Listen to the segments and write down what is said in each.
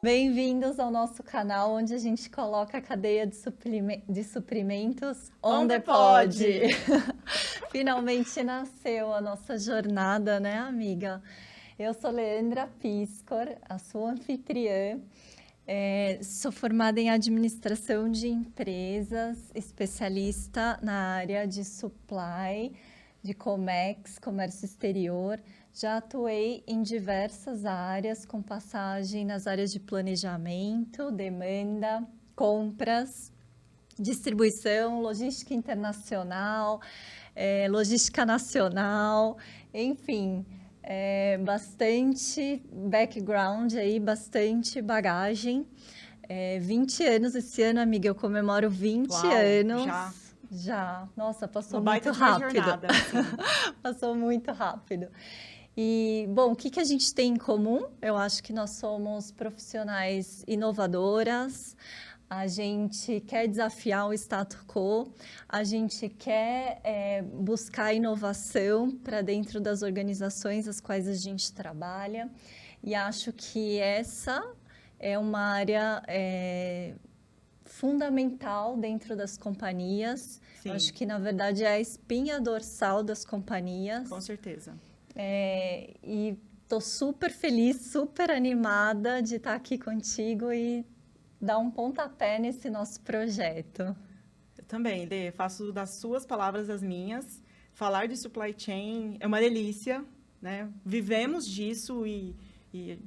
Bem-vindos ao nosso canal, onde a gente coloca a cadeia de suprimentos onde pode. Finalmente nasceu a nossa jornada, né, amiga? Eu sou Leandra Piscor, a sua anfitriã. Sou formada em administração de empresas, especialista na área de supply, de Comex, comércio exterior. Já atuei em diversas áreas, com passagem nas áreas de planejamento, demanda, compras, distribuição, logística internacional, logística nacional, enfim, bastante background aí, bastante bagagem. 20 anos esse ano, amiga, eu comemoro 20 Uau, anos. já. Já. Nossa, passou Uma baita muito de uma rápido. jornada, assim. Passou muito rápido. E, bom, o que a gente tem em comum? Eu acho que nós somos profissionais inovadoras, a gente quer desafiar o status quo, a gente quer buscar inovação para dentro das organizações às quais a gente trabalha. E acho que essa é uma área fundamental dentro das companhias. Sim. Acho que, na verdade, é a espinha dorsal das companhias. Com certeza. E estou super feliz, super animada de estar aqui contigo e dar um pontapé nesse nosso projeto. Eu também, Lê, faço das suas palavras as minhas. Falar de supply chain é uma delícia, né? Vivemos disso e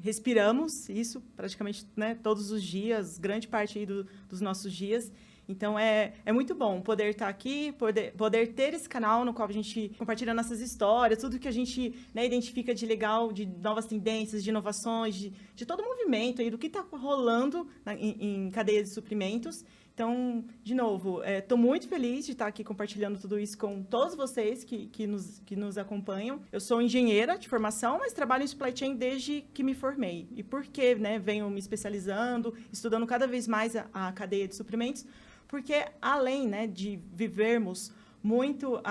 respiramos isso praticamente, né, todos os dias, grande parte aí dos nossos dias. Então, é muito bom poder estar aqui, poder ter esse canal no qual a gente compartilha nossas histórias, tudo que a gente, né, identifica de legal, de novas tendências, de inovações, de todo o movimento aí, do que está rolando em cadeia de suprimentos. Então, de novo, estou muito feliz de estar aqui compartilhando tudo isso com todos vocês que nos acompanham. Eu sou engenheira de formação, mas trabalho em supply chain desde que me formei. E por que, né, venho me especializando, estudando cada vez mais a cadeia de suprimentos? Porque, além, né, de vivermos muito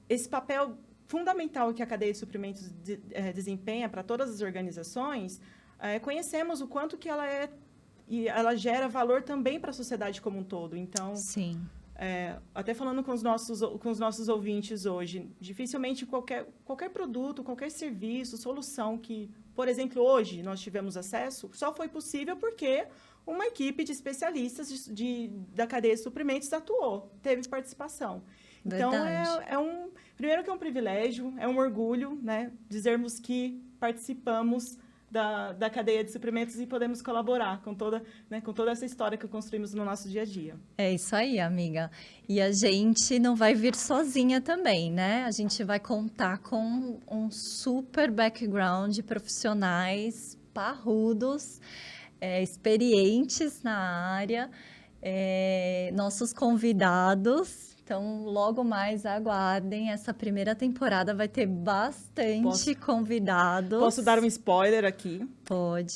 esse papel fundamental que a cadeia de suprimentos desempenha para todas as organizações, conhecemos o quanto que ela gera valor também para a sociedade como um todo. Então, sim. Até falando com os nossos ouvintes hoje, dificilmente qualquer produto, qualquer serviço, solução que, por exemplo, hoje nós tivemos acesso, só foi possível porque uma equipe de especialistas da cadeia de suprimentos atuou, teve participação. Verdade. Então, primeiro que é um privilégio, é um orgulho, né, dizermos que participamos da cadeia de suprimentos e podemos colaborar com toda essa história que construímos no nosso dia a dia. É isso aí, amiga. E a gente não vai vir sozinha também, né? A gente vai contar com um super background de profissionais parrudos, experientes na área, nossos convidados. Então, logo mais aguardem. Essa primeira temporada vai ter bastante convidados. Posso dar um spoiler aqui? Pode.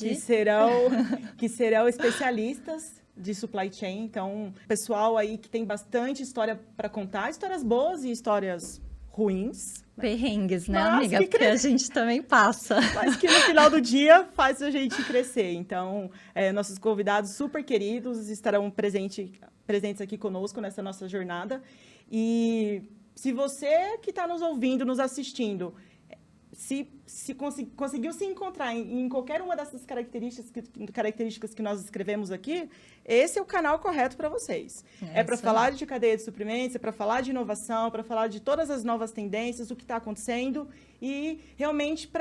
Que serão especialistas de supply chain. Então, pessoal aí que tem bastante história para contar, histórias boas e histórias ruins. Perrengues, né, amiga? Porque a gente também passa. Mas que no final do dia faz a gente crescer. Então, nossos convidados super queridos estarão presentes aqui conosco nessa nossa jornada. E se você que está nos ouvindo, nos assistindo, se conseguiu se encontrar em qualquer uma dessas características que nós escrevemos aqui, esse é o canal correto para vocês. É para falar de cadeia de suprimentos, é para falar de inovação, para falar de todas as novas tendências, o que está acontecendo e realmente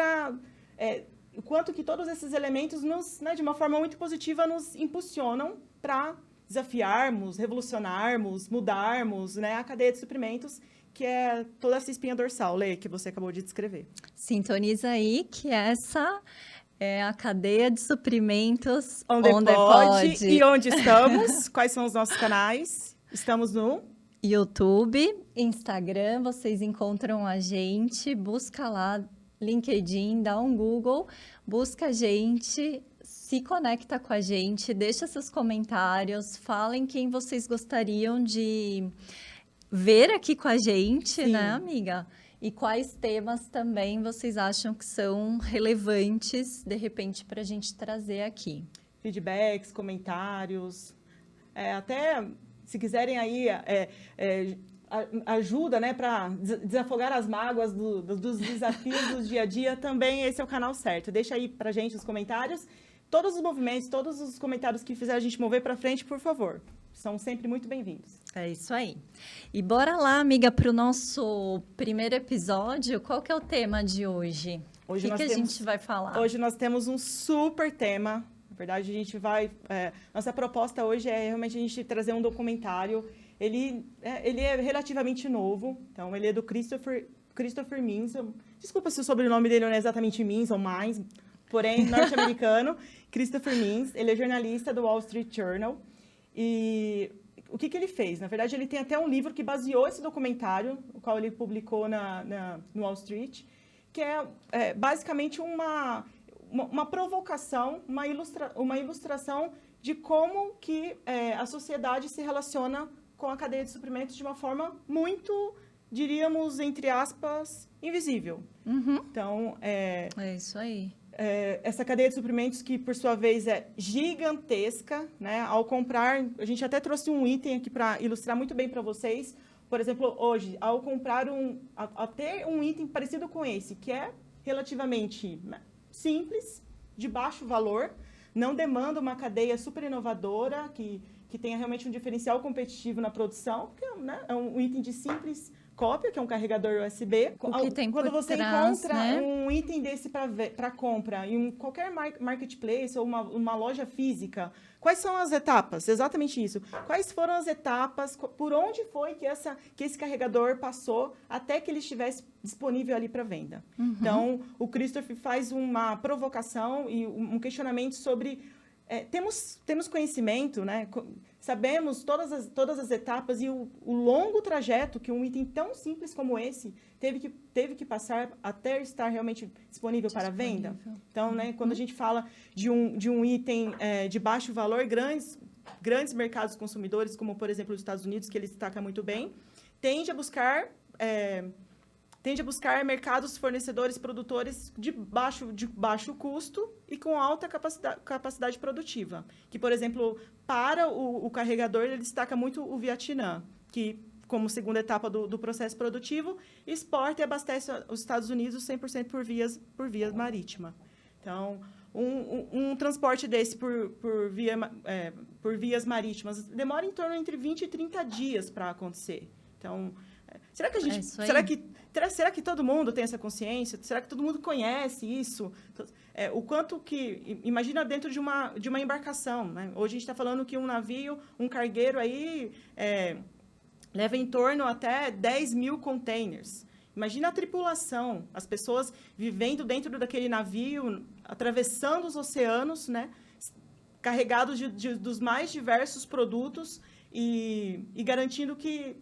o quanto que todos esses elementos, né, de uma forma muito positiva, nos impulsionam para desafiarmos, revolucionarmos, mudarmos, né, a cadeia de suprimentos, que é toda essa espinha dorsal, Lê, que você acabou de descrever. Sintoniza aí que essa é a cadeia de suprimentos onde pode. E onde estamos? Quais são os nossos canais? Estamos no YouTube, Instagram, vocês encontram a gente, busca lá, LinkedIn, dá um Google, busca a gente, se conecta com a gente, deixa seus comentários, falem quem vocês gostariam de ver aqui com a gente, Sim, né, amiga? E quais temas também vocês acham que são relevantes, de repente, para a gente trazer aqui? Feedbacks, comentários, até se quiserem aí ajuda, né, para desafogar as mágoas dos desafios do dia a dia, também esse é o canal certo. Deixa aí pra gente os comentários. Todos os movimentos, todos os comentários que fizeram a gente mover para frente, por favor. São sempre muito bem-vindos. É isso aí. E bora lá, amiga, para o nosso primeiro episódio. Qual que é o tema de hoje? O que a gente vai falar? Hoje nós temos um super tema. Na verdade, a gente vai... nossa proposta hoje é realmente a gente trazer um documentário. Ele é relativamente novo. Então, ele é do Christopher Means. Desculpa se o sobrenome dele não é exatamente Means ou mais, porém, norte-americano. Christopher Means. Ele é jornalista do Wall Street Journal. E o que ele fez? Na verdade, ele tem até um livro que baseou esse documentário, o qual ele publicou no Wall Street, que é basicamente uma provocação, uma ilustração de como que a sociedade se relaciona com a cadeia de suprimentos de uma forma muito, diríamos, entre aspas, invisível. Uhum. Então, é isso aí. Essa cadeia de suprimentos que, por sua vez, é gigantesca, né? Ao comprar, a gente até trouxe um item aqui para ilustrar muito bem para vocês. Por exemplo, hoje, ao comprar ter um item parecido com esse, que é relativamente simples, de baixo valor, não demanda uma cadeia super inovadora, que tenha realmente um diferencial competitivo na produção, porque é um item de simples cópia, que é um carregador USB. Quando você encontra, né, um item desse para compra em qualquer marketplace ou uma loja física, quais são as etapas? Exatamente isso. Quais foram as etapas, por onde foi que esse carregador passou até que ele estivesse disponível ali para venda? Uhum. Então, o Christopher faz uma provocação e um questionamento sobre... temos conhecimento, né? Sabemos todas as etapas e o longo trajeto que um item tão simples como esse teve que passar até estar realmente disponível para venda. Então, né, quando a gente fala de um item de baixo valor, grandes mercados consumidores, como, por exemplo, os Estados Unidos, que ele destaca muito bem, tende a buscar mercados fornecedores, produtores de baixo custo e com alta capacidade produtiva. Que, por exemplo, para o carregador, ele destaca muito o Vietnã, que, como segunda etapa do processo produtivo, exporta e abastece os Estados Unidos 100% por via marítima. Então, um transporte desse por vias marítimas demora em torno entre 20 e 30 dias para acontecer. Então... Será que todo mundo tem essa consciência? Será que todo mundo conhece isso? O quanto que... Imagina dentro de uma embarcação, né? Hoje a gente está falando que um navio, um cargueiro aí, leva em torno até 10 mil containers. Imagina a tripulação, as pessoas vivendo dentro daquele navio, atravessando os oceanos, né? Carregados dos mais diversos produtos e garantindo que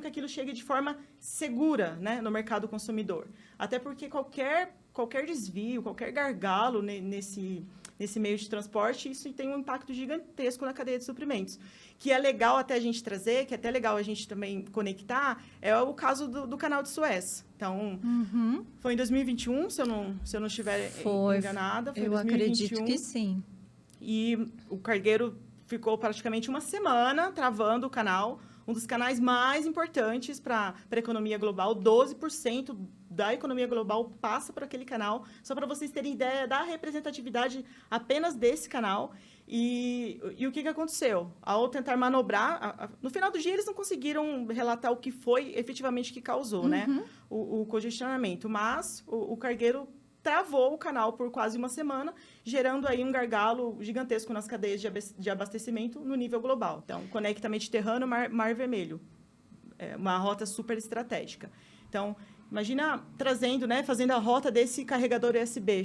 aquilo chegue de forma segura, né, no mercado consumidor. Até porque qualquer desvio, qualquer gargalo nesse meio de transporte, isso tem um impacto gigantesco na cadeia de suprimentos. Que é legal até a gente trazer, que é até legal a gente também conectar, é o caso do Canal de Suez. Então, foi em 2021, se eu não estiver enganada. Foi eu 2021, acredito que sim. E o cargueiro ficou praticamente uma semana travando o canal, um dos canais mais importantes para a economia global. 12% da economia global passa por aquele canal, só para vocês terem ideia da representatividade apenas desse canal. E o que aconteceu? Ao tentar manobrar, no final do dia eles não conseguiram relatar o que foi efetivamente que causou, né, o congestionamento, mas o cargueiro travou o canal por quase uma semana, gerando aí um gargalo gigantesco nas cadeias de abastecimento no nível global. Então, conecta Mediterrâneo, Mar Vermelho. É uma rota super estratégica. Então, imagina trazendo, né, fazendo a rota desse carregador USB,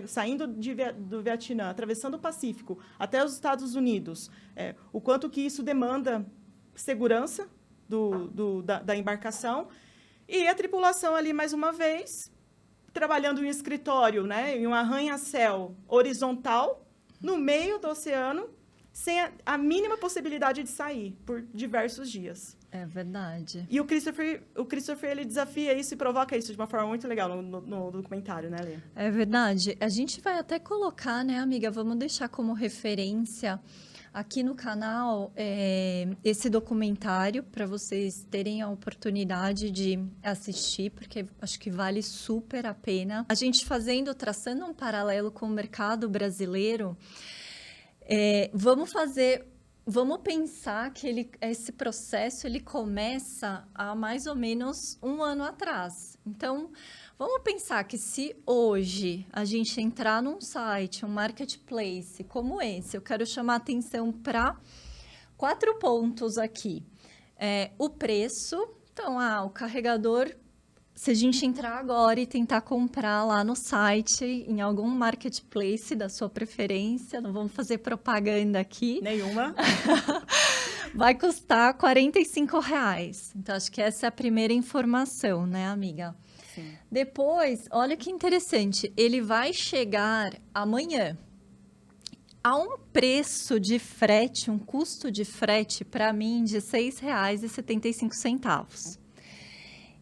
saindo do Vietnã, atravessando o Pacífico até os Estados Unidos. O quanto que isso demanda segurança da embarcação. E a tripulação ali, mais uma vez, trabalhando em um escritório, né, em um arranha-céu horizontal, no meio do oceano, sem a mínima possibilidade de sair por diversos dias. É verdade. E o Christopher, ele desafia isso e provoca isso de uma forma muito legal no documentário, né, Lê? É verdade. A gente vai até colocar, né, amiga? Vamos deixar como referência aqui no canal esse documentário para vocês terem a oportunidade de assistir, porque acho que vale super a pena. A gente traçando um paralelo com o mercado brasileiro, vamos pensar que esse processo ele começa há mais ou menos um ano atrás. Então, vamos pensar que se hoje a gente entrar num site, um marketplace como esse, eu quero chamar atenção para 4 pontos aqui. O preço, então, o carregador, se a gente entrar agora e tentar comprar lá no site, em algum marketplace da sua preferência, não vamos fazer propaganda aqui. Nenhuma. Vai custar R$45. Então, acho que essa é a primeira informação, né, amiga? Sim. Depois, olha que interessante, ele vai chegar amanhã a um preço de frete, um custo de frete, para mim, de R$6,75.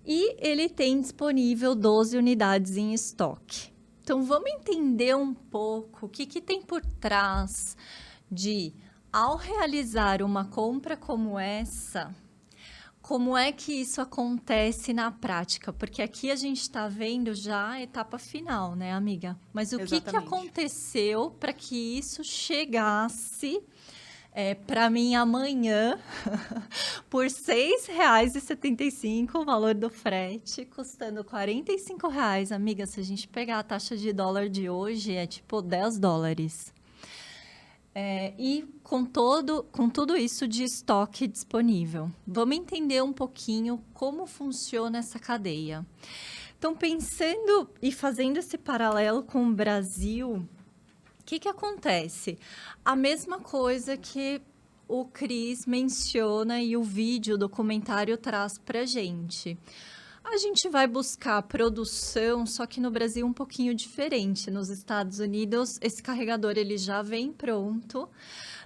E ele tem disponível 12 unidades em estoque. Então, vamos entender um pouco o que tem por trás de, ao realizar uma compra como essa, como é que isso acontece na prática? Porque aqui a gente está vendo já a etapa final, né, amiga? Mas o que aconteceu para que isso chegasse para mim amanhã por R$6,75 o valor do frete, custando R$45. Amiga, se a gente pegar a taxa de dólar de hoje, é tipo $10. E com tudo isso de estoque disponível. Vamos entender um pouquinho como funciona essa cadeia. Então, pensando e fazendo esse paralelo com o Brasil, o que acontece? A mesma coisa que o Cris menciona e o vídeo, o documentário traz para a gente vai buscar produção, só que no Brasil um pouquinho diferente. Nos Estados Unidos, esse carregador ele já vem pronto.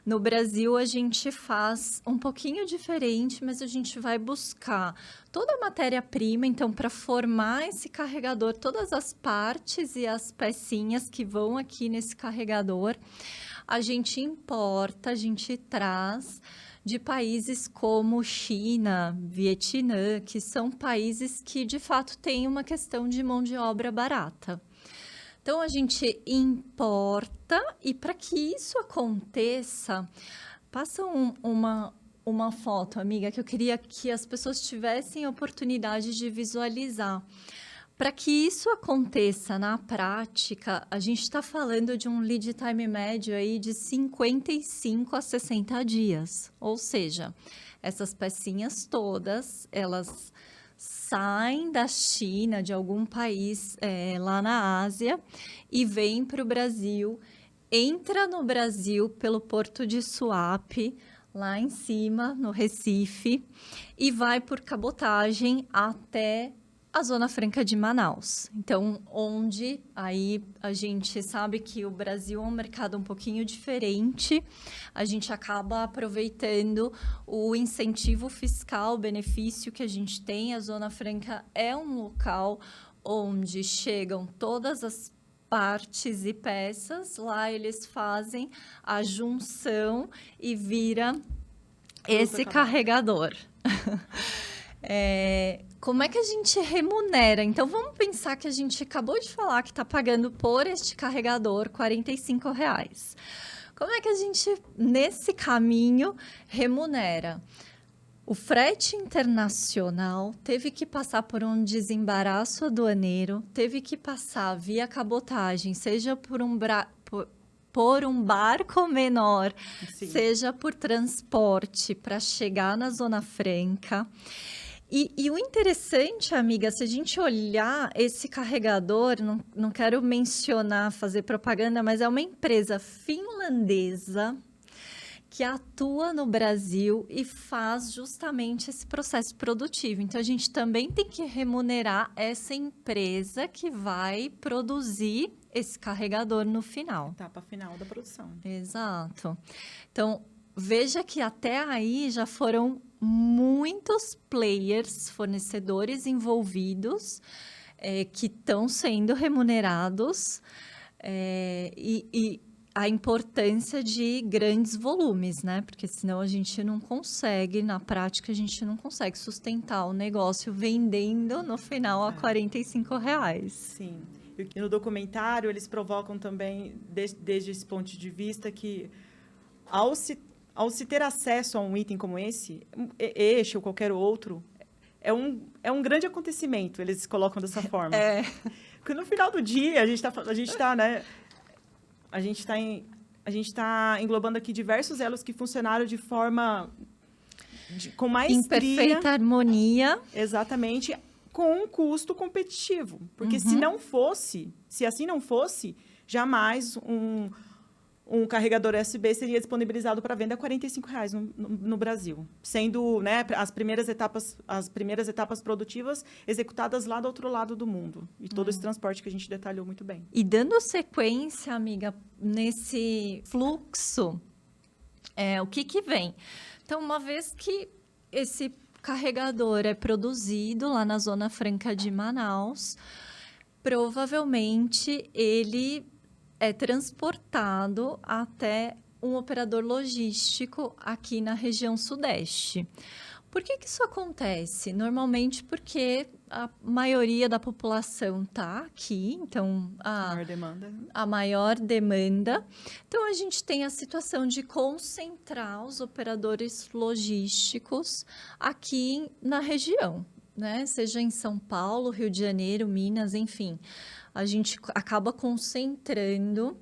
No Brasil, a gente faz um pouquinho diferente, mas a gente vai buscar toda a matéria-prima, então, para formar esse carregador, todas as partes e as pecinhas que vão aqui nesse carregador, a gente importa, a gente traz de países como China, Vietnã, que são países que, de fato, têm uma questão de mão de obra barata. Então, a gente importa e, para que isso aconteça, passa uma foto, amiga, que eu queria que as pessoas tivessem a oportunidade de visualizar. Para que isso aconteça na prática, a gente está falando de um lead time médio aí de 55 a 60 dias. Ou seja, essas pecinhas todas, elas saem da China, de algum país lá na Ásia, e vêm para o Brasil, entra no Brasil pelo porto de Suape, lá em cima, no Recife, e vai por cabotagem até a Zona Franca de Manaus. Então, onde aí a gente sabe que o Brasil é um mercado um pouquinho diferente, a gente acaba aproveitando o incentivo fiscal, o benefício que a gente tem. A Zona Franca é um local onde chegam todas as partes e peças, lá eles fazem a junção e vira esse carregador. Como é que a gente remunera? Então, vamos pensar que a gente acabou de falar que está pagando por este carregador R$45. Como é que a gente, nesse caminho, remunera? O frete internacional teve que passar por um desembaraço aduaneiro, teve que passar via cabotagem, seja por um barco menor, sim, seja por transporte para chegar na Zona Franca. E o interessante, amiga, se a gente olhar esse carregador, não quero mencionar, fazer propaganda, mas é uma empresa finlandesa que atua no Brasil e faz justamente esse processo produtivo. Então, a gente também tem que remunerar essa empresa que vai produzir esse carregador no final. Etapa final da produção. Exato. Então, veja que até aí já foram muitos players, fornecedores envolvidos, que estão sendo remunerados, e a importância de grandes volumes, né? Porque senão a gente não consegue, na prática, a gente não consegue sustentar o negócio vendendo no final a R$ 45. Sim. E no documentário, eles provocam também, desde esse ponto de vista, que ao se ter acesso a um item como esse ou qualquer outro, é um grande acontecimento, eles colocam dessa forma. Porque no final do dia, a gente está englobando aqui diversos elos que funcionaram de forma com maestria. Em perfeita harmonia. Exatamente, com um custo competitivo. Porque se assim não fosse, jamais um carregador USB seria disponibilizado para venda a R$ 45 no Brasil, sendo, né, as primeiras etapas produtivas executadas lá do outro lado do mundo. E todo esse transporte que a gente detalhou muito bem. E dando sequência, amiga, nesse fluxo, o que vem? Então, uma vez que esse carregador é produzido lá na Zona Franca de Manaus, provavelmente ele é transportado até um operador logístico aqui na região sudeste. Por que isso acontece? Normalmente porque a maioria da população está aqui, então a maior demanda. Então, a gente tem a situação de concentrar os operadores logísticos aqui na região, né? Seja em São Paulo, Rio de Janeiro, Minas, enfim. A gente acaba concentrando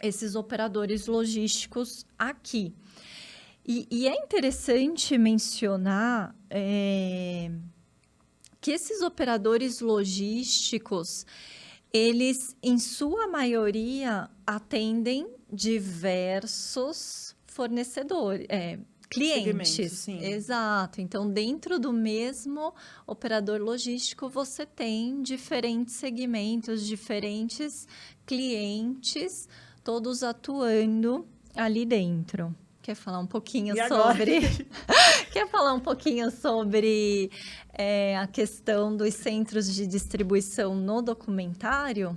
esses operadores logísticos aqui. E é interessante mencionar que esses operadores logísticos, eles, em sua maioria, atendem diversos fornecedores, clientes. Sim. Exato. Então, dentro do mesmo operador logístico, você tem diferentes segmentos, diferentes clientes, todos atuando ali dentro. Quer falar um pouquinho sobre a questão dos centros de distribuição no documentário?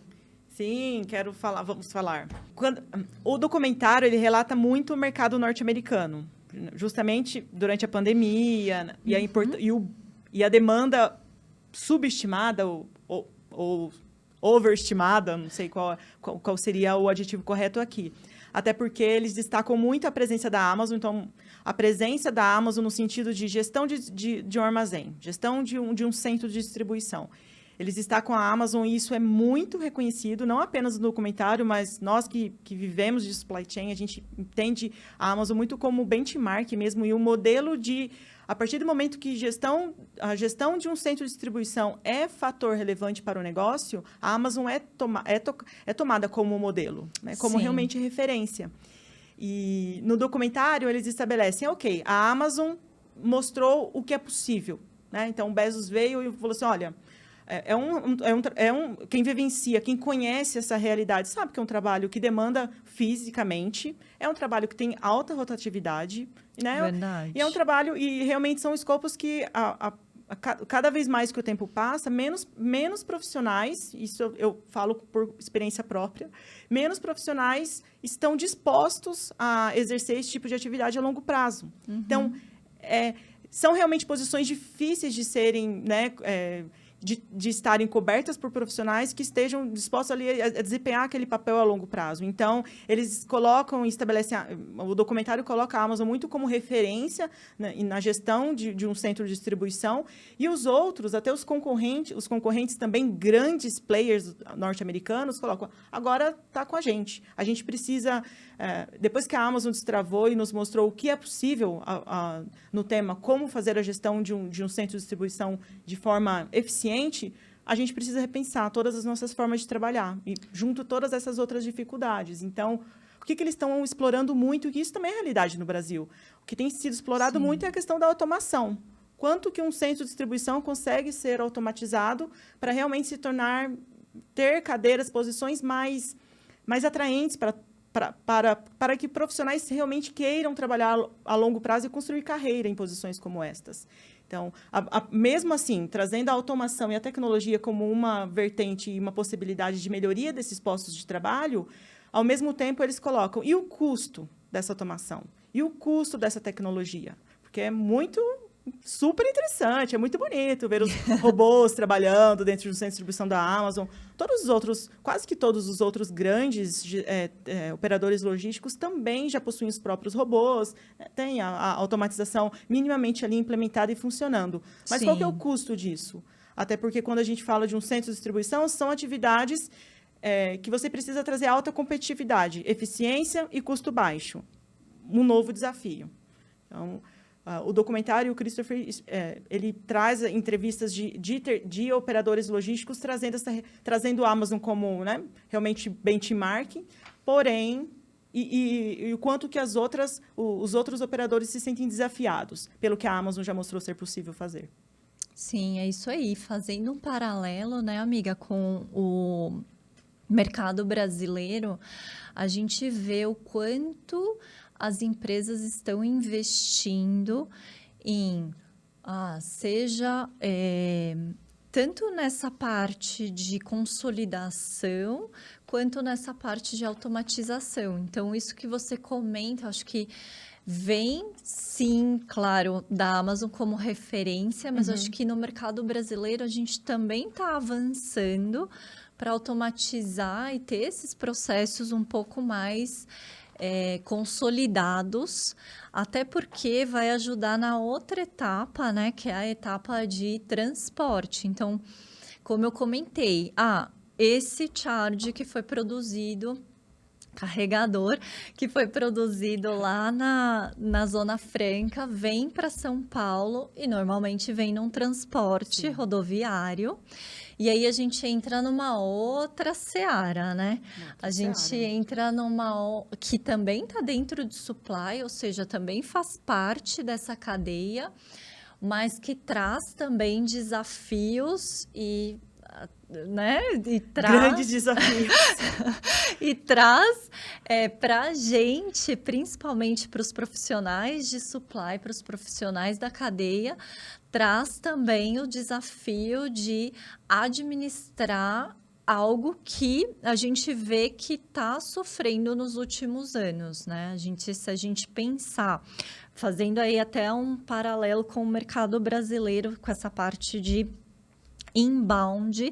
Sim, vamos falar. O documentário, ele relata muito o mercado norte-americano, justamente durante a pandemia, e a demanda subestimada ou overestimada, não sei qual seria o adjetivo correto aqui. Até porque eles destacam muito a presença da Amazon. Então, a presença da Amazon no sentido de gestão de um armazém, gestão de um centro de distribuição. Eles destacam a Amazon e isso é muito reconhecido, não apenas no documentário, mas nós que vivemos de supply chain, a gente entende a Amazon muito como benchmark mesmo e um modelo de... A partir do momento que a gestão de um centro de distribuição é fator relevante para o negócio, a Amazon é tomada como modelo, né? Como realmente referência. E no documentário, eles estabelecem, a Amazon mostrou o que é possível, né? Então, o Bezos veio e falou assim, olha, quem vivencia, quem conhece essa realidade, sabe que é um trabalho que demanda fisicamente, é um trabalho que tem alta rotatividade, né? Verdade. E é um trabalho, e realmente são escopos que cada vez mais que o tempo passa, menos profissionais, isso eu falo por experiência própria, menos profissionais estão dispostos a exercer esse tipo de atividade a longo prazo. Uhum. Então, são realmente posições difíceis de serem, né, de estarem cobertas por profissionais que estejam dispostos ali a desempenhar aquele papel a longo prazo. Então, eles o documentário coloca a Amazon muito como referência na gestão de um centro de distribuição, e os outros, até os concorrentes também, grandes players norte-americanos, colocam, agora está com a gente precisa... depois que a Amazon destravou e nos mostrou o que é possível no tema, como fazer a gestão de um centro de distribuição de forma eficiente, a gente precisa repensar todas as nossas formas de trabalhar, e junto todas essas outras dificuldades. Então, o que eles estão explorando muito, e isso também é realidade no Brasil, o que tem sido explorado muito é a questão da automação. Quanto que um centro de distribuição consegue ser automatizado para realmente ter cadeiras, posições mais atraentes para para que profissionais realmente queiram trabalhar a longo prazo e construir carreira em posições como estas. Então, mesmo assim, trazendo a automação e a tecnologia como uma vertente e uma possibilidade de melhoria desses postos de trabalho, ao mesmo tempo eles colocam, e o custo dessa automação? E o custo dessa tecnologia? Porque é super interessante, é muito bonito ver os robôs trabalhando dentro do centro de distribuição da Amazon. Quase que todos os outros grandes operadores logísticos também já possuem os próprios robôs, tem a automatização minimamente ali implementada e funcionando. Mas qual que é o custo disso? Até porque quando a gente fala de um centro de distribuição, são atividades que você precisa trazer alta competitividade, eficiência e custo baixo. Um novo desafio. Então, o documentário, o Christopher, ele traz entrevistas de operadores logísticos, trazendo a Amazon como, né, realmente benchmark, porém, e o quanto que os outros operadores se sentem desafiados pelo que a Amazon já mostrou ser possível fazer. Sim, é isso aí. Fazendo um paralelo, né, amiga, com o mercado brasileiro, a gente vê o quanto as empresas estão investindo em, seja tanto nessa parte de consolidação, quanto nessa parte de automatização. Então, isso que você comenta, acho que vem, sim, claro, da Amazon como referência, mas acho que no mercado brasileiro a gente também está avançando para automatizar e ter esses processos um pouco mais consolidados, até porque vai ajudar na outra etapa, né, que é a etapa de transporte. Então, como eu comentei, esse charge que foi produzido, carregador que foi produzido lá na Zona Franca, vem para São Paulo e normalmente vem num transporte rodoviário. E aí a gente entra numa outra seara, né? A gente entra numa que também está dentro de supply, ou seja, também faz parte dessa cadeia, mas que traz também desafios e, né? Grandes desafios. E traz para a gente, principalmente para os profissionais de supply, para os profissionais da cadeia, traz também o desafio de administrar algo que a gente vê que está sofrendo nos últimos anos, né? Se a gente pensar, fazendo aí até um paralelo com o mercado brasileiro, com essa parte de inbound,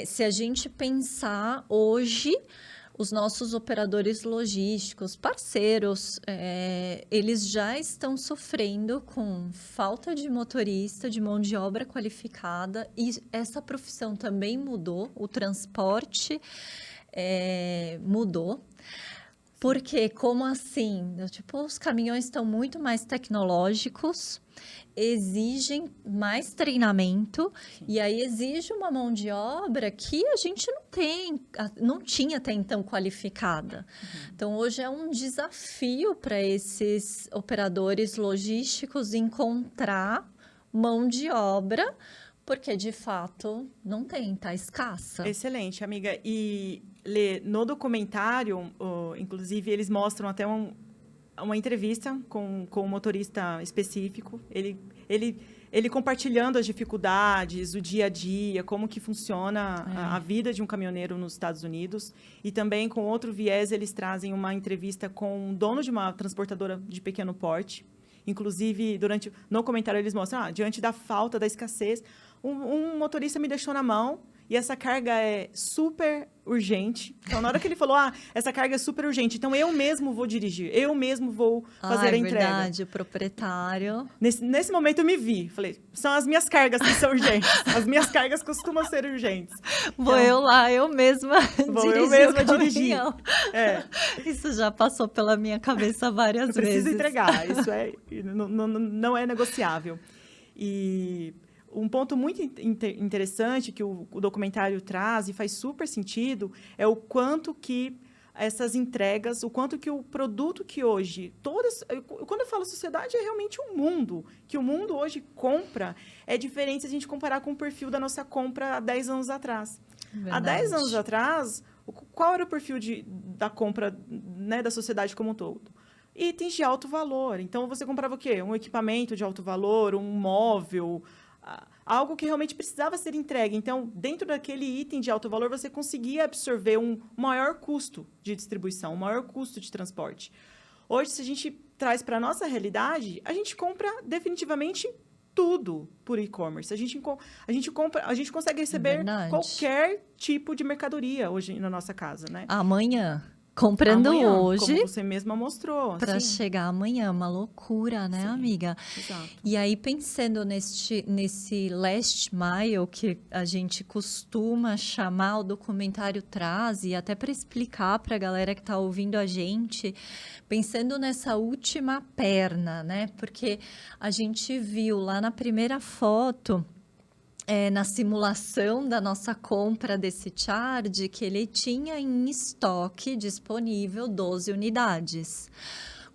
se a gente pensar hoje, os nossos operadores logísticos, parceiros, eles já estão sofrendo com falta de motorista, de mão de obra qualificada, e essa profissão também mudou, o transporte mudou. Porque, como assim? Os caminhões estão muito mais tecnológicos, exigem mais treinamento, e aí exige uma mão de obra que a gente não tinha até então qualificada. Então, hoje é um desafio para esses operadores logísticos encontrar mão de obra, porque, de fato, não tem, está escassa. Excelente, amiga. E, Lê, no documentário, inclusive, eles mostram até uma entrevista com um motorista específico. Ele compartilhando as dificuldades, o dia a dia, como que funciona a vida de um caminhoneiro nos Estados Unidos. E também, com outro viés, eles trazem uma entrevista com um dono de uma transportadora de pequeno porte. Inclusive, no comentário, eles mostram, diante da falta, da escassez, um motorista me deixou na mão e essa carga é super urgente. Então, na hora que ele falou, essa carga é super urgente, então eu mesmo vou dirigir, eu mesmo vou fazer a entrega. É verdade, o proprietário. Nesse momento eu me vi, falei, são as minhas cargas que são urgentes, as minhas cargas costumam ser urgentes. Vou eu lá, eu mesma dirigir. Isso já passou pela minha cabeça várias vezes. Preciso entregar, isso não é negociável. E um ponto muito interessante que o documentário traz e faz super sentido é o quanto que essas entregas, o quanto que o produto que hoje... Quando eu falo sociedade, é realmente um mundo. Que o mundo hoje compra é diferente se a gente comparar com o perfil da nossa compra há 10 anos atrás. Verdade. Há 10 anos atrás, Qual era o perfil da compra, né, da sociedade como um todo? Itens de alto valor. Então, você comprava o quê? Um equipamento de alto valor, um móvel, algo que realmente precisava ser entregue. Então, dentro daquele item de alto valor, você conseguia absorver um maior custo de distribuição, um maior custo de transporte. Hoje, se a gente traz para a nossa realidade, a gente compra definitivamente tudo por e-commerce. A gente consegue receber qualquer tipo de mercadoria hoje na nossa casa, né? Amanhã. Comprando hoje, como você mesma mostrou. Para chegar amanhã, uma loucura, né, amiga? Exato. E aí, pensando nesse last mile que a gente costuma chamar, o documentário traz, e até para explicar para a galera que está ouvindo a gente, pensando nessa última perna, né? Porque a gente viu lá na primeira foto, na simulação da nossa compra desse Charge, que ele tinha em estoque disponível 12 unidades.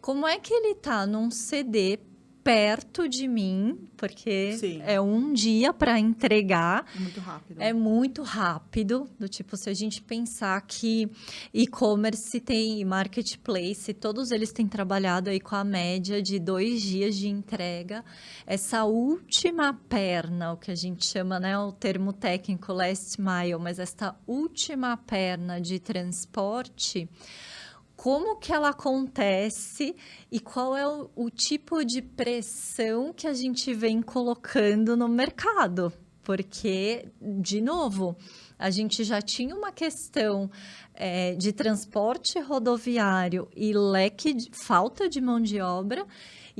Como é que ele está num CD perto de mim, porque Sim. é um dia para entregar. Muito rápido. É muito rápido, do tipo, se a gente pensar que e-commerce tem marketplace, todos eles têm trabalhado aí com a média de 2 dias de entrega. Essa última perna, o que a gente chama, né, o termo técnico last mile, mas esta última perna de transporte, como que ela acontece e qual é o tipo de pressão que a gente vem colocando no mercado? Porque, de novo, a gente já tinha uma questão de transporte rodoviário e falta de mão de obra,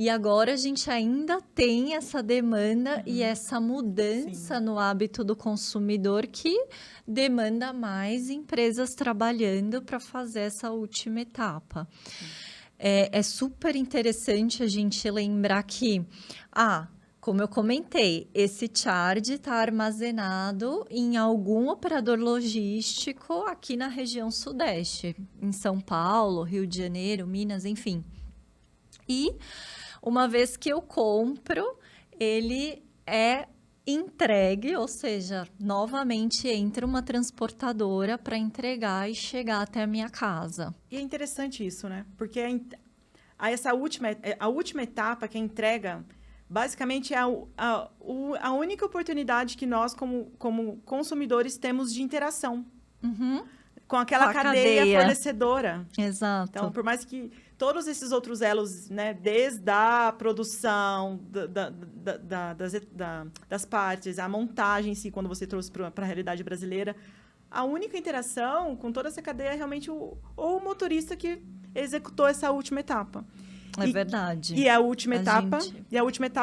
e agora a gente ainda tem essa demanda e essa mudança no hábito do consumidor que demanda mais empresas trabalhando para fazer essa última etapa. É super interessante a gente lembrar que, como eu comentei, esse Charge está armazenado em algum operador logístico aqui na região sudeste, em São Paulo, Rio de Janeiro, Minas, enfim. E uma vez que eu compro, ele é entregue, ou seja, novamente entra uma transportadora para entregar e chegar até a minha casa. E é interessante isso, né? Porque a última etapa, que é a entrega, basicamente é a única oportunidade que nós, como consumidores, temos de interação com aquela cadeia fornecedora. Exato. Então, por mais que todos esses outros elos, né, desde a produção, das partes, a montagem em si, quando você trouxe para a realidade brasileira, a única interação com toda essa cadeia é realmente o motorista que executou essa última etapa. Verdade. E a última etapa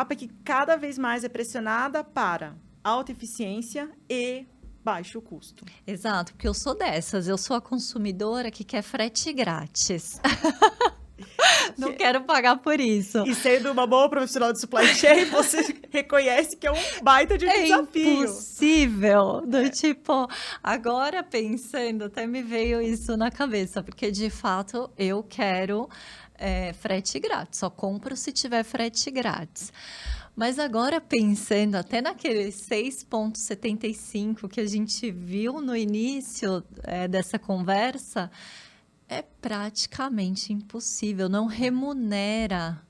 é que cada vez mais é pressionada para alta eficiência e baixo custo. Exato, porque eu sou dessas, eu sou a consumidora que quer frete grátis. Não quero pagar por isso. E sendo uma boa profissional de supply chain, você reconhece que é um baita de desafio. É impossível. Tipo, agora pensando, até me veio isso na cabeça, porque de fato eu quero frete grátis. Só compro se tiver frete grátis. Mas agora pensando até naquele 6,75 que a gente viu no início dessa conversa, é praticamente impossível, não remunera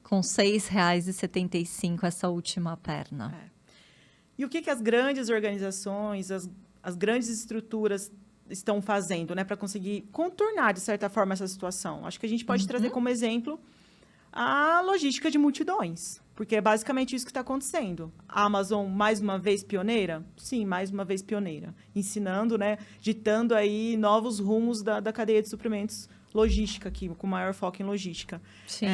com R$ 6,75 essa última perna. E o que as grandes organizações, as grandes estruturas estão fazendo, né, para conseguir contornar, de certa forma, essa situação? Acho que a gente pode trazer como exemplo a logística de multidões, porque é basicamente isso que está acontecendo. A Amazon, mais uma vez pioneira? Sim, mais uma vez pioneira. Ensinando, né, ditando aí novos rumos da cadeia de suprimentos logística, aqui, com maior foco em logística. Sim.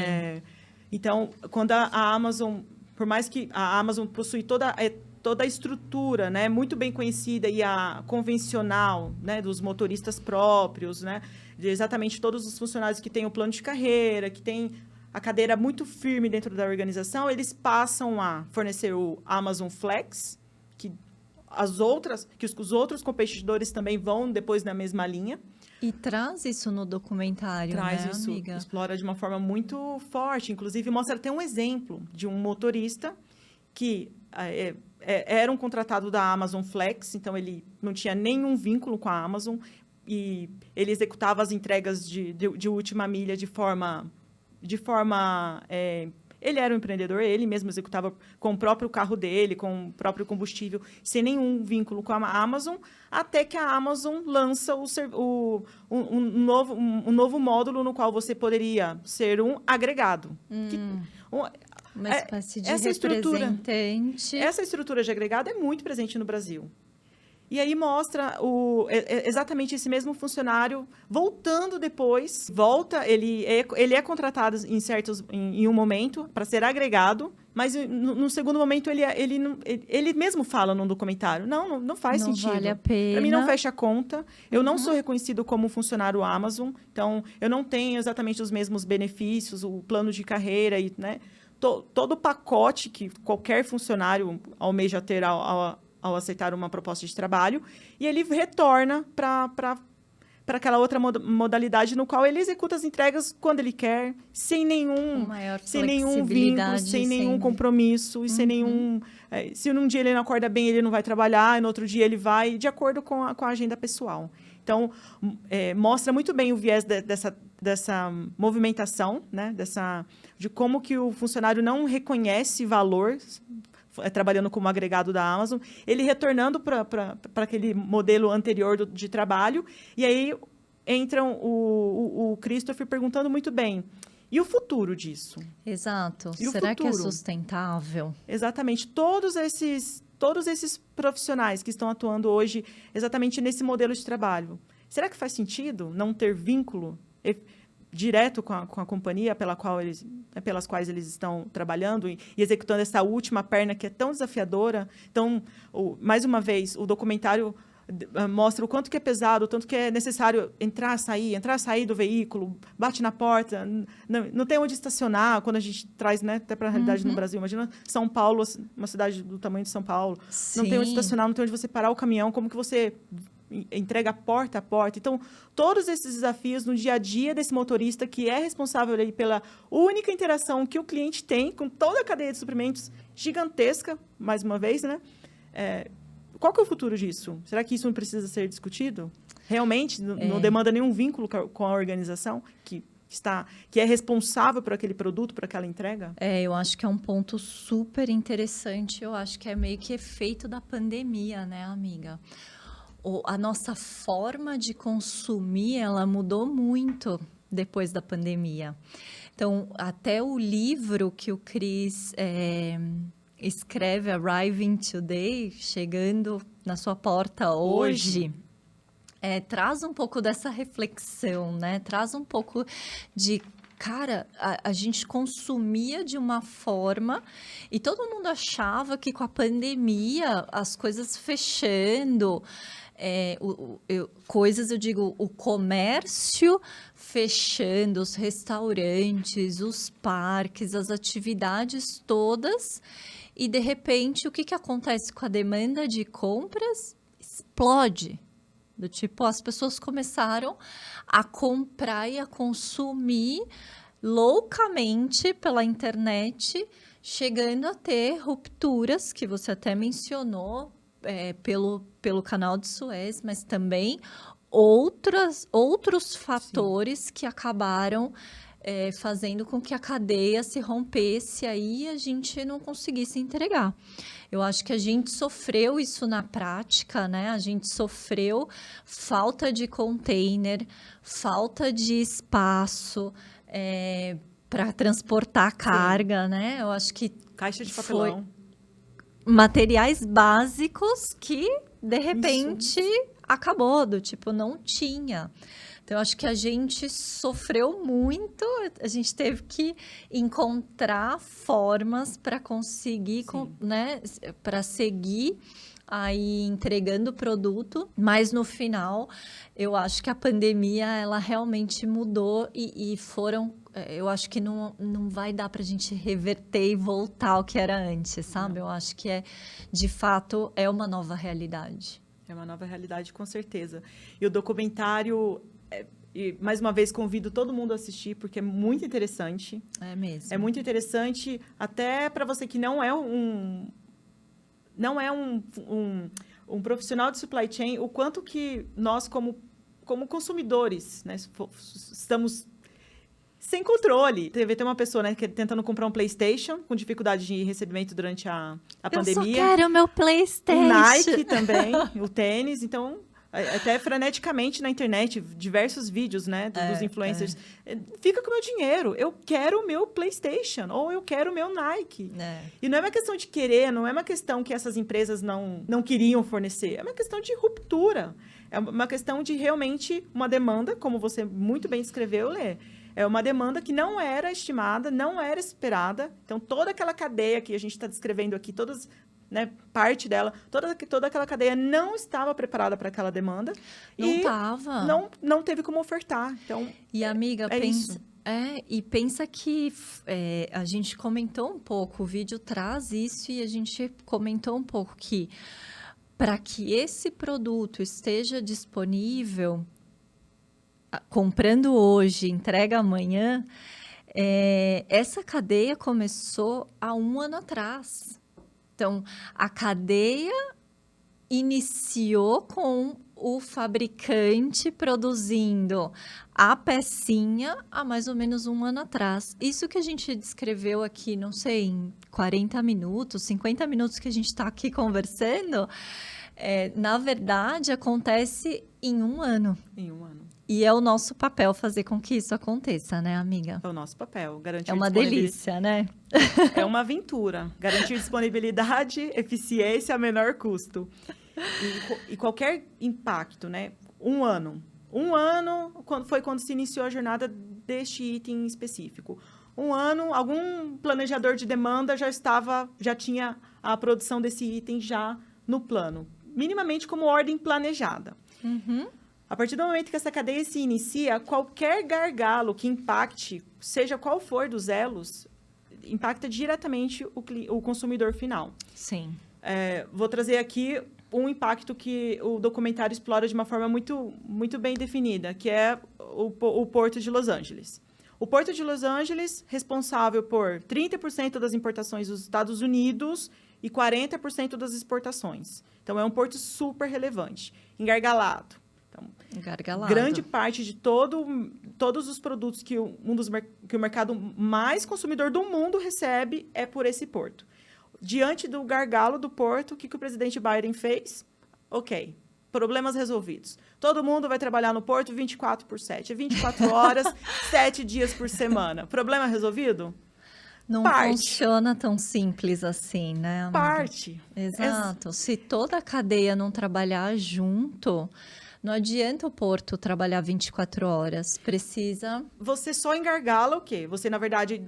Então, quando a Amazon, por mais que a Amazon possui toda a estrutura, né, muito bem conhecida e a convencional, né, dos motoristas próprios, né, de exatamente todos os funcionários que têm o plano de carreira, que têm a cadeira muito firme dentro da organização, eles passam a fornecer o Amazon Flex, que os outros competidores também vão depois na mesma linha. E traz isso no documentário, né, isso, amiga? Explora de uma forma muito forte. Inclusive, mostra até um exemplo de um motorista que era um contratado da Amazon Flex, então ele não tinha nenhum vínculo com a Amazon, e ele executava as entregas de última milha de forma ele era um empreendedor, ele mesmo executava com o próprio carro dele, com o próprio combustível, sem nenhum vínculo com a Amazon, até que a Amazon lança um novo módulo no qual você poderia ser um agregado. Uma espécie de representante. Essa estrutura de agregado é muito presente no Brasil. E aí mostra exatamente esse mesmo funcionário voltando depois. Ele é contratado em um momento para ser agregado, mas no segundo momento ele mesmo fala num documentário. Não faz sentido. Não vale a pena. Para mim não fecha a conta. Eu não sou reconhecido como funcionário Amazon, então eu não tenho exatamente os mesmos benefícios, o plano de carreira e, né, todo o pacote que qualquer funcionário almeja ter ao aceitar uma proposta de trabalho, e ele retorna para aquela outra modalidade no qual ele executa as entregas quando ele quer, sem nenhum vínculo, sem nenhum compromisso, e sem nenhum... se num dia ele não acorda bem, ele não vai trabalhar, e no outro dia ele vai, de acordo com a agenda pessoal. Então, mostra muito bem o viés dessa movimentação, né? De como que o funcionário não reconhece valor trabalhando como agregado da Amazon, ele retornando para aquele modelo anterior de trabalho, e aí entra o Christopher perguntando muito bem, e o futuro disso? Exato. Será que é sustentável? Exatamente. Todos esses profissionais que estão atuando hoje exatamente nesse modelo de trabalho, será que faz sentido não ter vínculo direto com a companhia pelas quais eles estão trabalhando e executando essa última perna que é tão desafiadora? Então, mais uma vez, o documentário mostra o quanto que é pesado, o tanto que é necessário entrar, sair do veículo, bate na porta, não tem onde estacionar, quando a gente traz, né, até para a realidade no Brasil. Imagina São Paulo, uma cidade do tamanho de São Paulo. Sim. Não tem onde estacionar, não tem onde você parar o caminhão, como que você entrega porta a porta. Então, todos esses desafios no dia a dia desse motorista que é responsável aí pela única interação que o cliente tem com toda a cadeia de suprimentos gigantesca, mais uma vez, né? Qual que é o futuro disso? Será que isso não precisa ser discutido? Realmente não demanda nenhum vínculo com a organização que é responsável por aquele produto, por aquela entrega? Eu acho que é um ponto super interessante. Eu acho que é meio que efeito da pandemia, né, amiga? A nossa forma de consumir, ela mudou muito depois da pandemia. Então, até o livro que o Cris escreve, Arriving Today, chegando na sua porta hoje, traz um pouco dessa reflexão, né? Traz um pouco de... Cara, a gente consumia de uma forma e todo mundo achava que com a pandemia, as coisas fechando... eu digo, o comércio fechando, os restaurantes, os parques, as atividades todas, e de repente o que acontece com a demanda de compras? Explode. Do tipo, as pessoas começaram a comprar e a consumir loucamente pela internet, chegando a ter rupturas que você até mencionou, pelo canal de Suez, mas também outros fatores que acabaram fazendo com que a cadeia se rompesse aí e a gente não conseguisse entregar. Eu acho que a gente sofreu isso na prática, né? A gente sofreu falta de container, falta de espaço para transportar a carga, né? Eu acho que caixa de papelão. Materiais básicos que, de repente, acabou, do tipo, não tinha. Então, eu acho que a gente sofreu muito, a gente teve que encontrar formas para conseguir, né, para seguir aí entregando o produto, mas no final, eu acho que a pandemia, ela realmente mudou e foram... Eu acho que não vai dar para a gente reverter e voltar ao que era antes, sabe? Eu acho que de fato, é uma nova realidade. É uma nova realidade, com certeza. E o documentário, mais uma vez, convido todo mundo a assistir, porque é muito interessante. É mesmo. É muito interessante, até para você que não é um profissional de supply chain, o quanto que nós, como como consumidores, né? Estamos sem controle. Tem uma pessoa, né, que tentando comprar um PlayStation, com dificuldade de recebimento durante a pandemia. Eu só quero o meu PlayStation. O Nike também, o tênis. Então, até freneticamente na internet, diversos vídeos, né, dos influencers. Fica com o meu dinheiro. Eu quero o meu PlayStation. Ou eu quero o meu Nike. E não é uma questão de querer, não é uma questão que essas empresas não queriam fornecer. É uma questão de ruptura. É uma questão de realmente uma demanda, como você muito bem descreveu, Lê. É uma demanda que não era estimada, não era esperada. Então, toda aquela cadeia que a gente está descrevendo aqui, todas, né, parte dela, toda aquela cadeia não estava preparada para aquela demanda. Não estava. Não teve como ofertar. Então, e, amiga, pensa... pensa que a gente comentou um pouco, o vídeo traz isso e a gente comentou um pouco que para que esse produto esteja disponível, comprando hoje, entrega amanhã, essa cadeia começou há 1 ano atrás. Então, a cadeia iniciou com o fabricante produzindo a pecinha há mais ou menos 1 ano atrás. Isso que a gente descreveu aqui, não sei, em 40 minutos, 50 minutos que a gente está aqui conversando, na verdade, acontece em 1 ano. Em 1 ano. E é o nosso papel fazer com que isso aconteça, né, amiga? É o nosso papel, garantir É uma delícia, né? É uma aventura. Garantir disponibilidade, eficiência a menor custo. E qualquer impacto, né? 1 ano. 1 ano foi quando se iniciou a jornada deste item específico. 1 ano, algum planejador de demanda já tinha a produção desse item já no plano. Minimamente como ordem planejada. Uhum. A partir do momento que essa cadeia se inicia, qualquer gargalo que impacte, seja qual for dos elos, impacta diretamente o consumidor final. Sim. Vou trazer aqui um impacto que o documentário explora de uma forma muito, muito bem definida, que é o Porto de Los Angeles. O Porto de Los Angeles, responsável por 30% das importações dos Estados Unidos e 40% das exportações. Então, é um porto super relevante, engargalado. Então, grande parte de todos os produtos que o mercado mais consumidor do mundo recebe é por esse porto. Diante do gargalo do porto, o que o presidente Biden fez? Ok, problemas resolvidos. Todo mundo vai trabalhar no porto 24/7, 24 horas, 7 dias por semana. Problema resolvido? Não funciona tão simples assim, né, amiga? Parte. Exato. Se toda a cadeia não trabalhar junto, não adianta o porto trabalhar 24 horas. Precisa... Você só engargala o quê? Você, na verdade,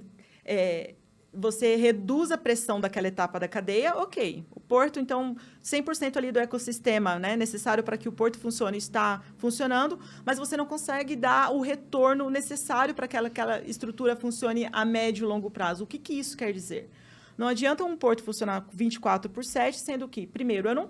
você reduz a pressão daquela etapa da cadeia, ok. O porto, então, 100% ali do ecossistema, né, necessário para que o porto funcione, está funcionando, mas você não consegue dar o retorno necessário para que aquela estrutura funcione a médio e longo prazo. O que isso quer dizer? Não adianta um porto funcionar 24/7, sendo que, primeiro, eu não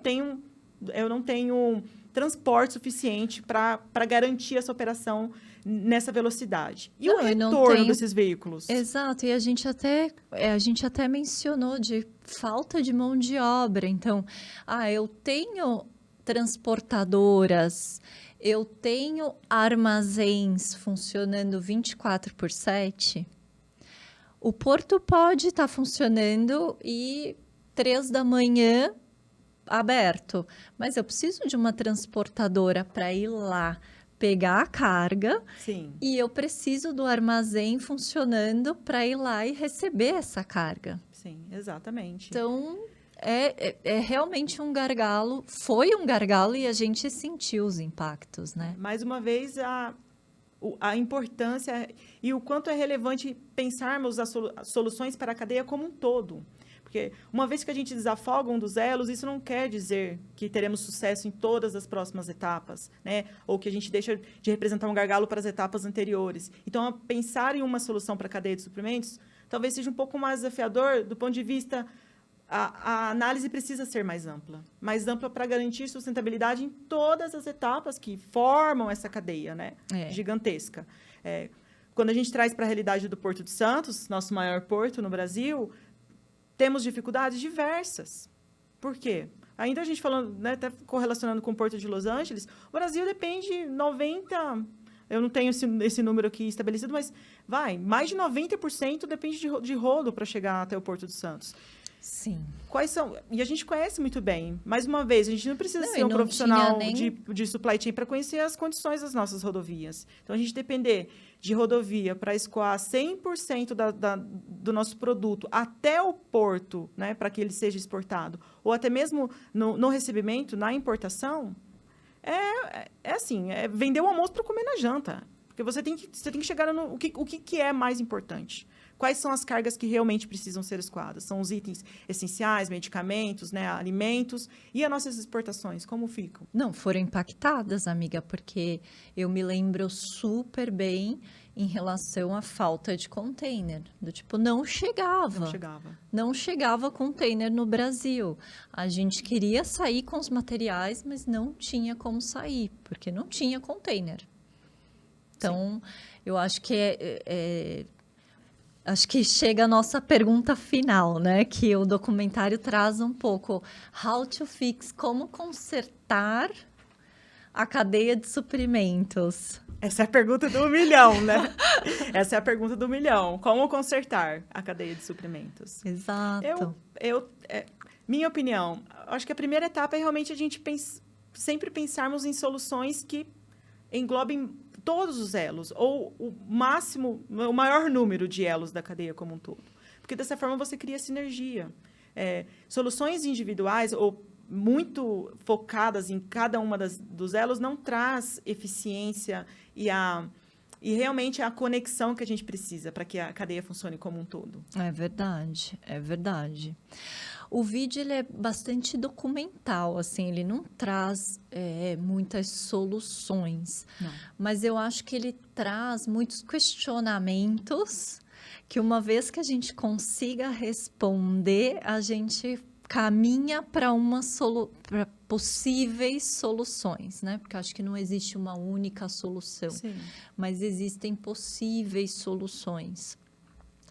tenho transporte suficiente para garantir essa operação nessa velocidade. E o retorno desses veículos? Exato, e a gente até mencionou de falta de mão de obra. Então, eu tenho transportadoras, eu tenho armazéns funcionando 24/7. O porto pode estar funcionando e 3 da manhã aberto, mas eu preciso de uma transportadora para ir lá pegar a carga. Sim. E eu preciso do armazém funcionando para ir lá e receber essa carga. Sim, exatamente. Então, é realmente um gargalo, foi um gargalo e a gente sentiu os impactos, né? Mais uma vez, a importância e o quanto é relevante pensarmos as soluções para a cadeia como um todo. Porque uma vez que a gente desafoga um dos elos, isso não quer dizer que teremos sucesso em todas as próximas etapas, né? Ou que a gente deixa de representar um gargalo para as etapas anteriores. Então, pensar em uma solução para a cadeia de suprimentos talvez seja um pouco mais desafiador do ponto de vista... A análise precisa ser mais ampla para garantir sustentabilidade em todas as etapas que formam essa cadeia, né? Gigantesca. Quando a gente traz para a realidade do Porto de Santos, nosso maior porto no Brasil... Temos dificuldades diversas. Por quê? Ainda a gente falando, né, até correlacionando com o Porto de Los Angeles, o Brasil depende 90%, eu não tenho esse número aqui estabelecido, mas mais de 90% depende de rodo para chegar até o Porto de Santos. Sim. Quais são? E a gente conhece muito bem. Mais uma vez, a gente não precisa ser um não profissional nem... de supply chain para conhecer as condições das nossas rodovias. Então, a gente depender de rodovia para escoar 100% do nosso produto até o porto, né, para que ele seja exportado, ou até mesmo no recebimento, na importação, é assim, é vender o almoço para comer na janta. Porque você tem que chegar no o que é mais importante. Quais são as cargas que realmente precisam ser escoadas? São os itens essenciais, medicamentos, né, alimentos. E as nossas exportações, como ficam? Não, foram impactadas, amiga, porque eu me lembro super bem em relação à falta de container. Do tipo, não chegava. Não chegava container no Brasil. A gente queria sair com os materiais, mas não tinha como sair, porque não tinha container. Então, sim, eu acho que acho que chega a nossa pergunta final, né? Que o documentário traz um pouco. How to fix, como consertar a cadeia de suprimentos. Essa é a pergunta do milhão, né? Essa é a pergunta do milhão. Como consertar a cadeia de suprimentos? Exato. Minha opinião, acho que a primeira etapa é realmente a gente sempre pensarmos em soluções que englobem todos os elos, ou o maior número de elos da cadeia como um todo. Porque dessa forma você cria sinergia. Soluções individuais ou muito focadas em cada uma dos elos não traz eficiência e realmente a conexão que a gente precisa para que a cadeia funcione como um todo. É verdade, é verdade. O vídeo ele é bastante documental, assim, ele não traz muitas soluções, não, mas eu acho que ele traz muitos questionamentos que uma vez que a gente consiga responder, a gente caminha para para possíveis soluções, né? Porque eu acho que não existe uma única solução, sim, mas existem possíveis soluções.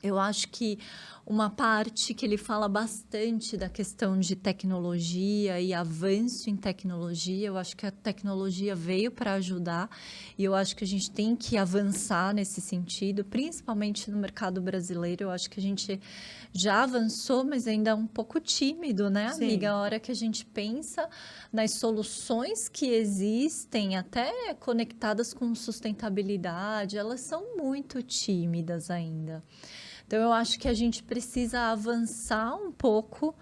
Eu acho que uma parte que ele fala bastante da questão de tecnologia e avanço em tecnologia, eu acho que a tecnologia veio para ajudar e eu acho que a gente tem que avançar nesse sentido, principalmente no mercado brasileiro. Eu acho que a gente já avançou, mas ainda é um pouco tímido, né, amiga? sim. A hora que a gente pensa nas soluções que existem, até conectadas com sustentabilidade, elas são muito tímidas ainda. Então, eu acho que a gente precisa avançar um pouco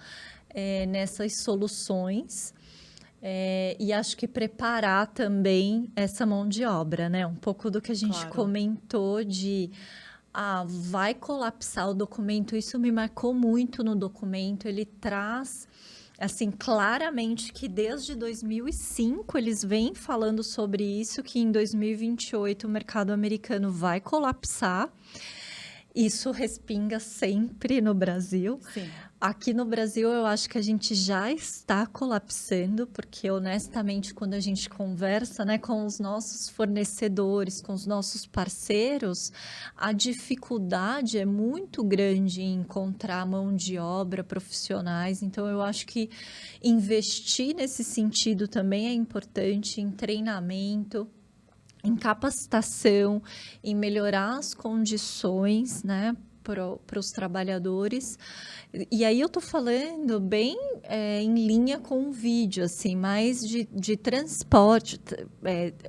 nessas soluções e acho que preparar também essa mão de obra, né? Um pouco do que a gente comentou de vai colapsar o documento. Isso me marcou muito no documento. Ele traz, assim, claramente que desde 2005 eles vêm falando sobre isso, que em 2028 o mercado americano vai colapsar. Isso respinga sempre no Brasil. Sim. Aqui no Brasil, eu acho que a gente já está colapsando, porque, honestamente, quando a gente conversa, né, com os nossos fornecedores, com os nossos parceiros, a dificuldade é muito grande em encontrar mão de obra, profissionais. Então, eu acho que investir nesse sentido também é importante, em treinamento, em capacitação, em melhorar as condições, né, para os trabalhadores. E aí eu tô falando bem em linha com o vídeo, assim, mais de transporte,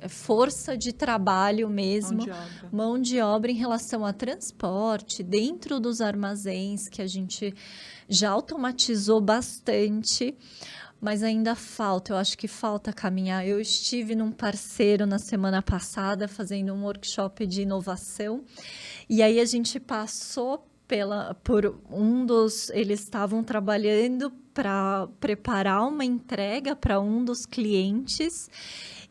força de trabalho mesmo, mão de obra em relação a transporte, dentro dos armazéns, que a gente já automatizou bastante, mas ainda falta, eu acho que falta caminhar. Eu estive num parceiro na semana passada fazendo um workshop de inovação e aí a gente passou por eles estavam trabalhando para preparar uma entrega para um dos clientes.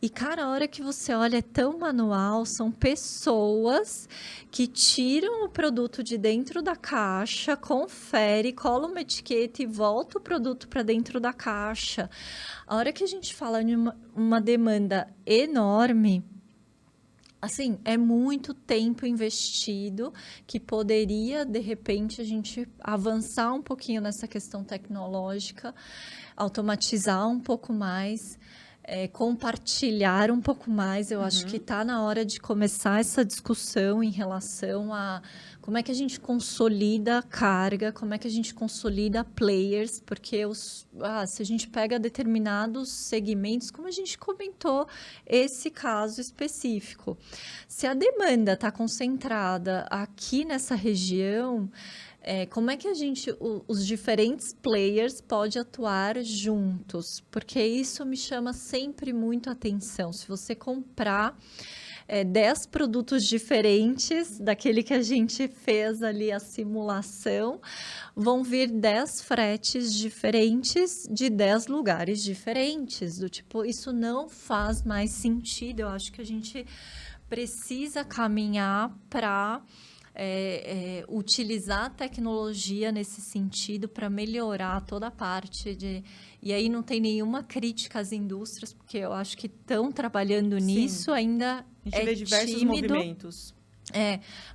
E, cara, a hora que você olha é tão manual, são pessoas que tiram o produto de dentro da caixa, confere, cola uma etiqueta e volta o produto para dentro da caixa. A hora que a gente fala de uma demanda enorme, assim, é muito tempo investido que poderia, de repente, a gente avançar um pouquinho nessa questão tecnológica. automatizar um pouco mais, compartilhar um pouco mais. Eu acho que está na hora de começar essa discussão em relação a como é que a gente consolida carga, como é que a gente consolida players, porque se a gente pega determinados segmentos, como a gente comentou, esse caso específico, se a demanda está concentrada aqui nessa região, como é que os diferentes players podem atuar juntos? Porque isso me chama sempre muito a atenção. Se você comprar 10 produtos diferentes daquele que a gente fez ali a simulação, vão vir 10 fretes diferentes de 10 lugares diferentes. Do tipo, isso não faz mais sentido. Eu acho que a gente precisa caminhar para utilizar a tecnologia nesse sentido para melhorar toda a parte de... E aí não tem nenhuma crítica às indústrias, porque eu acho que estão trabalhando nisso, ainda a gente vê diversos tímido, movimentos.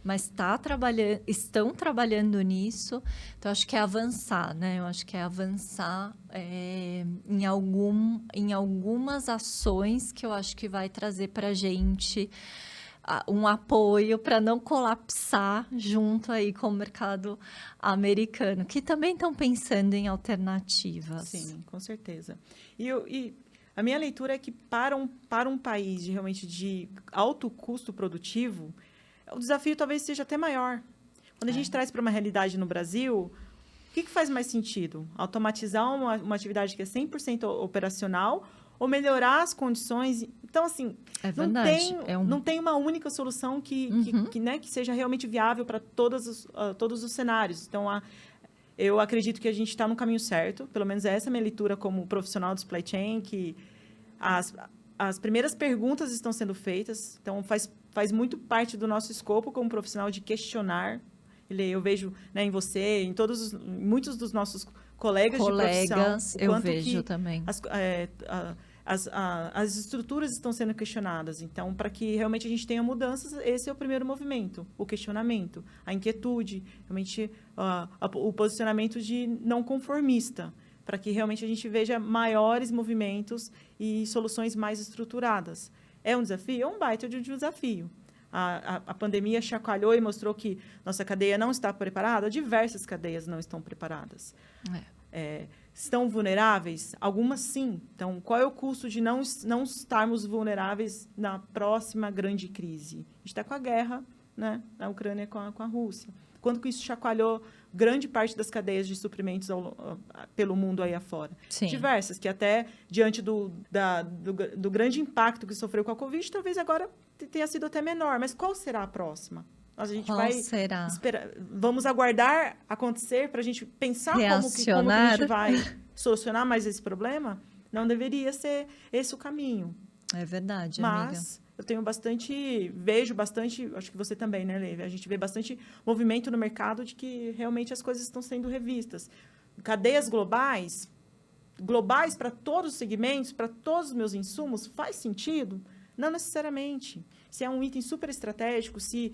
Mas estão trabalhando nisso, então acho que é avançar, né? Eu acho que é avançar em algumas ações que eu acho que vai trazer para a gente um apoio para não colapsar junto aí com o mercado americano, que também estão pensando em alternativas. Sim, com certeza. E a minha leitura é que para um país realmente de alto custo produtivo, o desafio talvez seja até maior. Quando a gente traz para uma realidade no Brasil, o que faz mais sentido? Automatizar uma atividade que é 100% operacional ou melhorar as condições? Então, assim, não tem uma única solução que seja realmente viável para todos os cenários. Então, eu acredito que a gente está no caminho certo, pelo menos essa é a minha leitura como profissional de supply chain, que as primeiras perguntas estão sendo feitas, então faz muito parte do nosso escopo como profissional de questionar. Eu vejo, né, em você, em muitos dos nossos colegas de profissão, eu vejo também. As estruturas estão sendo questionadas. Então, para que realmente a gente tenha mudanças, esse é o primeiro movimento, o questionamento, a inquietude, realmente o posicionamento de não conformista, para que realmente a gente veja maiores movimentos e soluções mais estruturadas. É um desafio? É um baita de um desafio. A pandemia chacoalhou e mostrou que nossa cadeia não está preparada, diversas cadeias não estão preparadas. Estão vulneráveis? Algumas sim. Então, qual é o custo de não estarmos vulneráveis na próxima grande crise? A gente está com a guerra, né, na Ucrânia com a Rússia. Quanto que isso chacoalhou grande parte das cadeias de suprimentos pelo mundo aí afora? Sim. Diversas, que até diante do grande impacto que sofreu com a Covid, talvez agora tenha sido até menor. Mas qual será a próxima? A gente vai esperar. Vamos aguardar acontecer para a gente pensar como que a gente vai solucionar mais esse problema? Não deveria ser esse o caminho. É verdade, mas amiga. Vejo bastante, acho que você também, né, Lê? A gente vê bastante movimento no mercado de que realmente as coisas estão sendo revistas. Cadeias globais para todos os segmentos, para todos os meus insumos, faz sentido? Não necessariamente. Se é um item super estratégico, se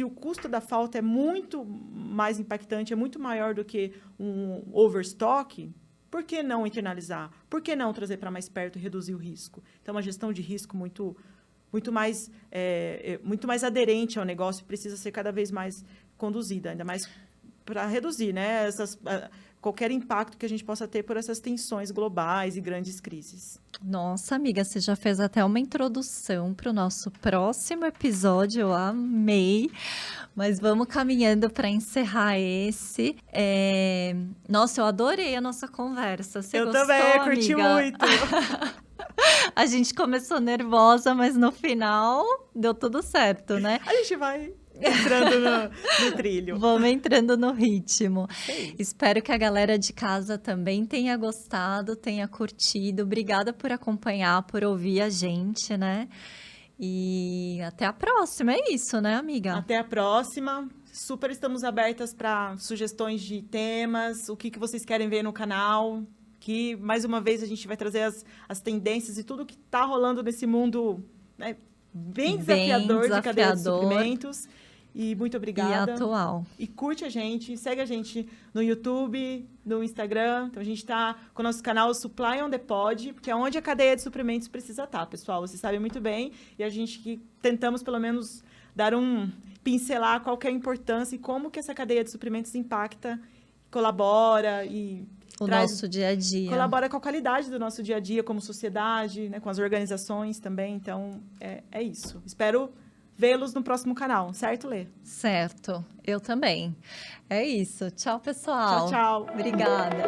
o custo da falta é muito mais impactante, é muito maior do que um overstock, por que não internalizar? Por que não trazer para mais perto e reduzir o risco? Então, uma gestão de risco muito mais aderente ao negócio precisa ser cada vez mais conduzida, ainda mais para reduzir, né, qualquer impacto que a gente possa ter por essas tensões globais e grandes crises. Nossa, amiga, você já fez até uma introdução para o nosso próximo episódio, eu amei. Mas vamos caminhando para encerrar esse. Nossa, eu adorei a nossa conversa. Você gostou, também, curti muito. A gente começou nervosa, mas no final deu tudo certo, né? A gente vai entrando no trilho. Vamos entrando no ritmo. Sim. Espero que a galera de casa também tenha gostado, tenha curtido. Obrigada por acompanhar, por ouvir a gente, né? E até a próxima, é isso, né, amiga? Até a próxima. Super estamos abertas para sugestões de temas, o que vocês querem ver no canal. Que, mais uma vez, a gente vai trazer as tendências e tudo que está rolando nesse mundo, né, bem desafiador de cadeia de suprimentos. E muito E obrigada. atual. E curte a gente, segue a gente no YouTube, no Instagram. Então, a gente está com o nosso canal Supply on the Pod, porque é onde a cadeia de suprimentos precisa estar, pessoal. Vocês sabem muito bem. E a gente que tentamos, pelo menos, pincelar qual que é a importância e como que essa cadeia de suprimentos impacta, colabora e O traz, nosso dia a dia. colabora com a qualidade do nosso dia a dia como sociedade, né, com as organizações também. Então, é isso. Espero vê-los no próximo canal, certo, Lê? Certo, eu também. É isso. Tchau, pessoal. Tchau, tchau. Obrigada.